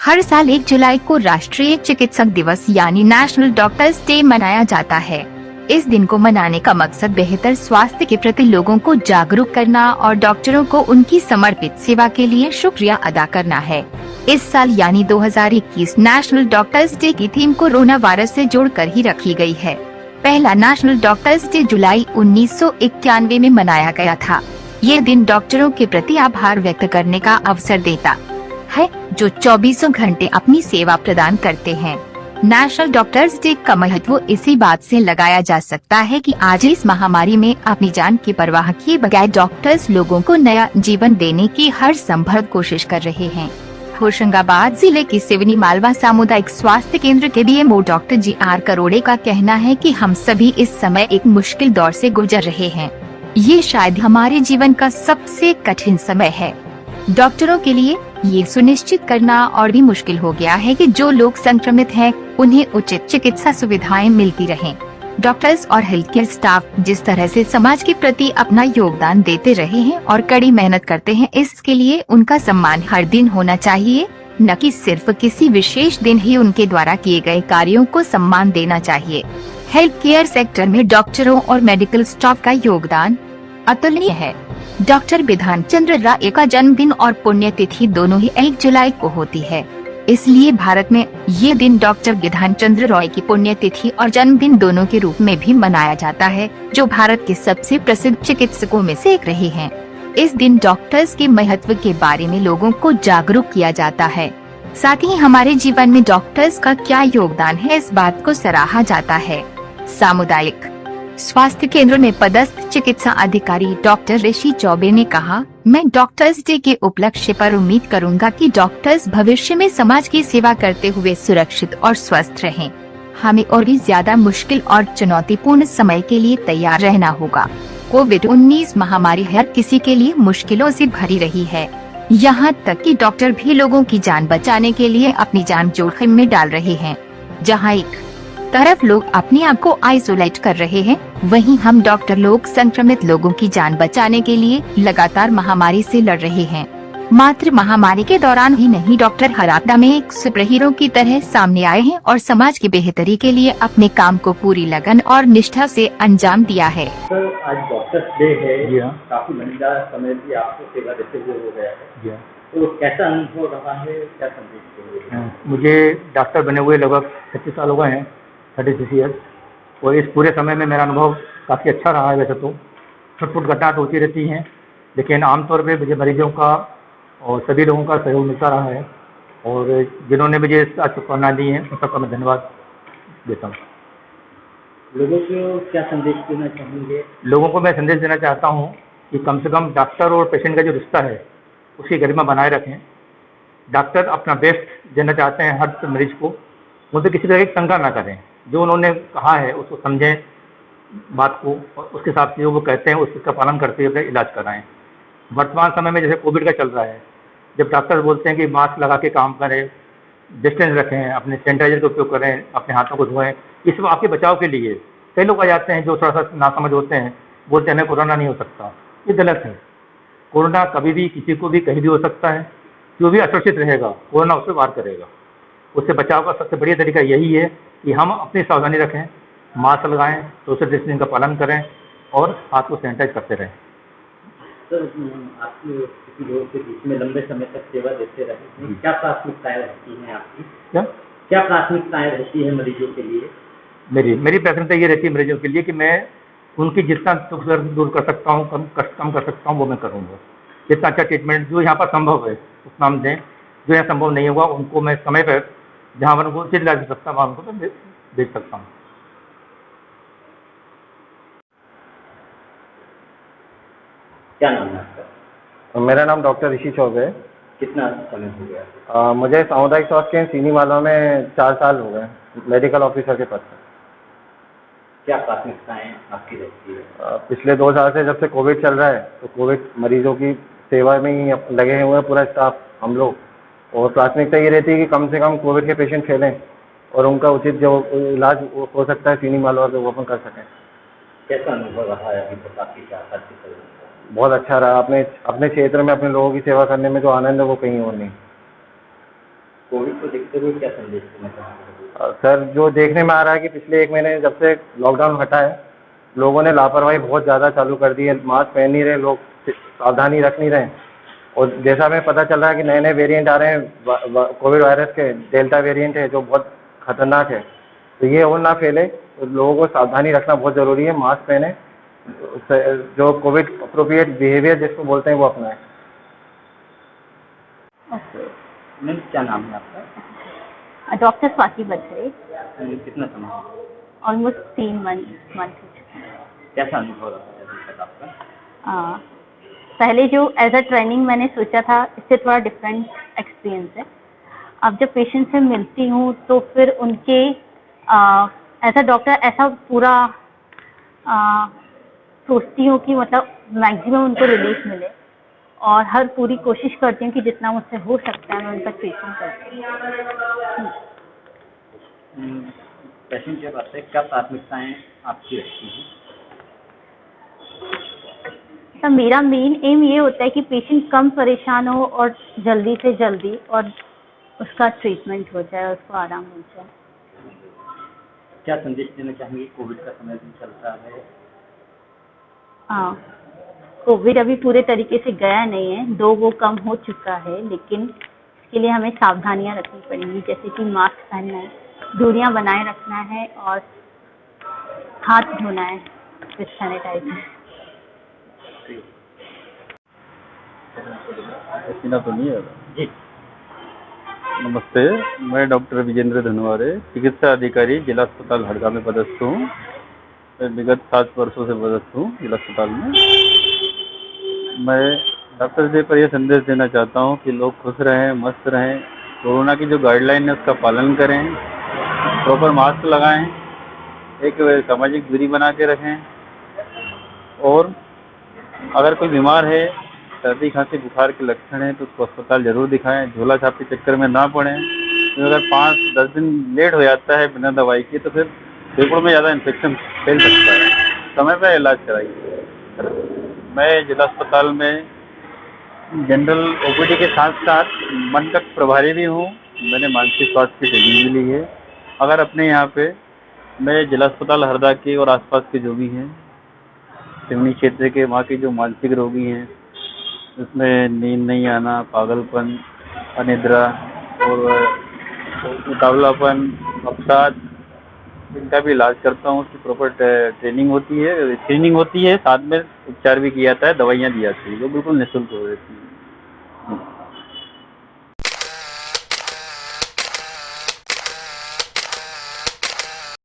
हर साल 1 जुलाई को राष्ट्रीय चिकित्सक दिवस यानी नेशनल डॉक्टर्स डे मनाया जाता है। इस दिन को मनाने का मकसद बेहतर स्वास्थ्य के प्रति लोगों को जागरूक करना और डॉक्टरों को उनकी समर्पित सेवा के लिए शुक्रिया अदा करना है। इस साल यानी 2021 नेशनल डॉक्टर्स डे की थीम कोरोना वायरस से जोड़कर ही रखी गई है। पहला नेशनल डॉक्टर्स डे जुलाई 1991 में मनाया गया था। ये दिन डॉक्टरों के प्रति आभार व्यक्त करने का अवसर देता है, जो 24 घंटे अपनी सेवा प्रदान करते हैं। नेशनल डॉक्टर्स डे का महत्व इसी बात से लगाया जा सकता है कि आज इस महामारी में अपनी जान की परवाह किए बगैर डॉक्टर्स लोगों को नया जीवन देने की हर संभव कोशिश कर रहे हैं। होशंगाबाद जिले की सिवनी मालवा सामुदायिक स्वास्थ्य केंद्र के डीएमओ डॉक्टर GR करोड़े का कहना है कि हम सभी इस समय एक मुश्किल दौर से गुजर रहे हैं। ये शायद हमारे जीवन का सबसे कठिन समय है। डॉक्टरों के लिए ये सुनिश्चित करना और भी मुश्किल हो गया है कि जो लोग संक्रमित हैं, उन्हें उचित चिकित्सा सुविधाएं मिलती रहें। डॉक्टर्स और हेल्थ केयर स्टाफ जिस तरह से समाज के प्रति अपना योगदान देते रहे हैं और कड़ी मेहनत करते हैं, इसके लिए उनका सम्मान हर दिन होना चाहिए, न कि सिर्फ किसी विशेष दिन ही उनके द्वारा किए गए कार्यों को सम्मान देना चाहिए। हेल्थ केयर सेक्टर में डॉक्टरों और मेडिकल स्टाफ का योगदान अतुलनीय है। डॉक्टर बिधान चंद्र राय का जन्मदिन और पुण्यतिथि दोनों ही 1 जुलाई को होती है। इसलिए भारत में ये दिन डॉक्टर बिधान चंद्र रॉय की पुण्यतिथि और जन्मदिन दोनों के रूप में भी मनाया जाता है, जो भारत के सबसे प्रसिद्ध चिकित्सकों में से एक रहे हैं। इस दिन डॉक्टर्स के महत्व के बारे में लोगों को जागरूक किया जाता है। साथ ही हमारे जीवन में डॉक्टर्स का क्या योगदान है, इस बात को सराहा जाता है। सामुदायिक स्वास्थ्य केंद्र में पदस्थ चिकित्सा अधिकारी डॉक्टर ऋषि चौबे ने कहा, मैं डॉक्टर्स डे के उपलक्ष्य पर उम्मीद करूंगा कि डॉक्टर्स भविष्य में समाज की सेवा करते हुए सुरक्षित और स्वस्थ रहें। हमें और भी ज्यादा मुश्किल और चुनौतीपूर्ण समय के लिए तैयार रहना होगा। कोविड-19 महामारी हर किसी के लिए मुश्किलों से भरी रही है। यहाँ तक कि डॉक्टर भी लोगों की जान बचाने के लिए अपनी जान जोखिम में डाल रहे हैं। जहाँ एक तरफ लोग अपने आप को आइसोलेट कर रहे हैं, वहीं हम डॉक्टर लोग संक्रमित लोगों की जान बचाने के लिए लगातार महामारी से लड़ रहे हैं। मात्र महामारी के दौरान ही नहीं, डॉक्टर हर आपदा में एक सुपर हीरो की तरह सामने आए हैं और समाज की बेहतरी के लिए अपने काम को पूरी लगन और निष्ठा से अंजाम दिया है। सर, आज डॉक्टर्स डे है, काफी लंबा समय भी आपको सेवा देते हुए हो गया है, तो कैसा अनुभव रहा है, क्या संदेश देंगे? मुझे डॉक्टर बने हुए लगभग 25 साल हो गए हैं, 36 ईयर्स, और इस पूरे समय में मेरा अनुभव काफ़ी अच्छा रहा है। वैसे तो छुटपुट घटना तो होती रहती हैं, लेकिन आमतौर पे मुझे मरीजों का और सभी लोगों का सहयोग मिलता रहा है, और जिन्होंने मुझे आज शुभकामना दी हैं उन सबका मैं धन्यवाद देता हूँ। लोगों को क्या संदेश देना चाहेंगे? लोगों को मैं संदेश देना चाहता हूँ कि कम से कम डॉक्टर और पेशेंट का जो रिश्ता है उसकी गरिमा बनाए रखें। डॉक्टर अपना बेस्ट देना चाहते हैं हर मरीज को, उनसे किसी तरह की शंका ना करें। जो उन्होंने कहा है उसको समझें बात को, और उसके हिसाब से जो वो कहते हैं उसका पालन करते हुए इलाज कराएं। वर्तमान समय में जैसे कोविड का चल रहा है, जब डॉक्टर बोलते हैं कि मास्क लगा के काम करें, डिस्टेंस रखें, अपने सैनिटाइजर का उपयोग करें, अपने हाथों को धोएं, ये सब आपके बचाव के लिए। कई लोग आ जाते हैं जो थोड़ा सा नासमझ होते हैं, बोलते हैं हमें कोरोना नहीं हो सकता। ये गलत है। कोरोना कभी भी किसी को भी कहीं भी हो सकता है। जो भी असुरक्षित रहेगा कोरोना उससे वार करेगा। उससे बचाव का सबसे बढ़िया तरीका यही है कि हम अपनी सावधानी रखें, मास्क लगाएं, सोशल डिस्टेंसिंग का पालन करें और हाथ को सैनिटाइज करते रहें। सर, आप किसी लोगों के बीच में लंबे समय तक सेवा देते रहे, क्या प्राथमिकताएं रहती हैं आपकी? क्या प्राथमिकताएं रहती है मरीजों के लिए? मेरी प्राथमिकता ये रहती है मरीजों के लिए कि मैं उनकी जितना दुख दर्द दूर कर सकता हूँ, कम कर सकता हूँ, वो मैं करूँगा। जितना अच्छा ट्रीटमेंट जो यहाँ पर संभव है उतना हम दें। जो यहाँ संभव नहीं होगा उनको मैं समय पर जहाँ पर उनको उचित इलाज दे सकता हूँ उनको मैं दे सकता हूँ। क्या नाम है आपका? मेरा नाम डॉक्टर ऋषि चौबे है। कितना समय हो गया? मुझे सामुदायिक स्वास्थ्य केंद्र सीनी मालवा में 4 साल हो गए मेडिकल ऑफिसर के पद पर। क्या प्राथमिकताएं आपकी रहती है? पिछले 2 साल से जब से कोविड चल रहा है तो कोविड मरीजों की सेवा में ही लगे हुए हैं पूरा स्टाफ, हम लोग। और प्राथमिकता ये रहती है कि कम से कम कोविड के पेशेंट फैलें और उनका उचित जो इलाज हो सकता है सीनी मालवा पे वो अपन कर सकें। कैसा अनुभव रहा है अभी तक आपकी 4 साल की सर्विस? बहुत अच्छा रहा। अपने क्षेत्र में अपने लोगों की सेवा करने में जो आनंद है वो कहीं और नहीं। कोविड को देखते हुए क्या संदेश देना चाहेंगे? सर, जो देखने में आ रहा है कि पिछले 1 महीने जब से लॉकडाउन हटा है, लोगों ने लापरवाही बहुत ज़्यादा चालू कर दी है। मास्क पहन नहीं रहे लोग, सावधानी रख नहीं रहे। और जैसा हमें पता चल रहा है कि नए नए वेरिएंट आ रहे हैं कोविड वायरस के, डेल्टा वेरिएंट है जो बहुत खतरनाक है, तो ये और ना फैले, तो लोगों को सावधानी रखना बहुत ज़रूरी है। मास्क पहने, जो कोविड अप्रोप्रिएट बिहेवियर जिसको बोलते हैं वो अपनाएं। ओके। मैम, क्या नाम है आपका? डॉक्टर स्वाति बत्रे। कितना समय हो? ऑलमोस्ट 3 मंथ हो चुका है। कैसा अनुभव रहा है अभी तक आपका? पहले जो एज अ ट्रेनिंग मैंने सोचा था, इससे थोड़ा डिफरेंट एक्सपीरियंस है। अब जब पेशेंट से मिलती हूँ तो फिर उनके एज अ डॉक्टर ऐसा पूरा सोचती हूँ कि मतलब मैक्सिमम उनको रिलीफ मिले, और हर पूरी कोशिश करती हूँ कि जितना मुझसे हो सकता है मैं उनका ट्रीटमेंट करती हूँ। पेशेंट जब आते हैं, क्या प्राथमिकताएं आपकी रहती हैं? तो मेरा मेन एम ये होता है कि पेशेंट कम परेशान हो और जल्दी से जल्दी और उसका ट्रीटमेंट हो जाए, उसको आराम हो जाए। क्या संदेश देना चाहेंगे? कोविड का समय भी चल रहा है। हाँ, कोविड अभी पूरे तरीके से गया नहीं है, 2 वो कम हो चुका है, लेकिन इसके लिए हमें सावधानियां रखनी पड़ेंगी, जैसे कि मास्क पहनना है, दूरियां बनाए रखना है और हाथ धोना है विथ सैनिटाइजर। पसीना तो नहीं है? जी, नमस्ते, मैं डॉक्टर विजेंद्र धनवारे, चिकित्सा अधिकारी जिला अस्पताल हरदा में पदस्थ हूँ। मैं विगत 7 वर्षों से पदस्थ हूँ जिला अस्पताल में। मैं डॉक्टर जी पर यह संदेश देना चाहता हूँ कि लोग खुश रहें, मस्त रहें, कोरोना की जो गाइडलाइन है उसका पालन करें, प्रॉपर मास्क लगाएं, एक सामाजिक दूरी बना के रखें, और अगर कोई बीमार है, सर्दी खांसी बुखार के लक्षण हैं, तो उसको अस्पताल जरूर दिखाएं। झोला छाप के चक्कर में ना पड़ें, तो अगर 5-10 दिन लेट हो जाता है बिना दवाई के, तो फिर फेफड़ों में ज़्यादा इन्फेक्शन फैल सकता है। समय पर इलाज कराइए। मैं जिला अस्पताल में जनरल ओपीडी के साथ साथ मनकक्ष प्रभारी भी हूँ। मैंने मानसिक स्वास्थ्य की ट्रेनिंग भी ली है। अगर अपने यहाँ पे मैं जिला अस्पताल हरदा के और आसपास के जो भी हैं सिवनी क्षेत्र के, वहाँ के जो मानसिक रोगी हैं, उसमें नींद नहीं आना, पागलपन, अनिद्रा और उतावलापन, अवसाद, इनका भी इलाज करता हूँ। उसकी प्रॉपर ट्रेनिंग होती है, स्क्रीनिंग होती है, साथ में उपचार भी किया जाता है, दवाइयाँ दी जाती है जो बिल्कुल निःशुल्क हो जाती हैं।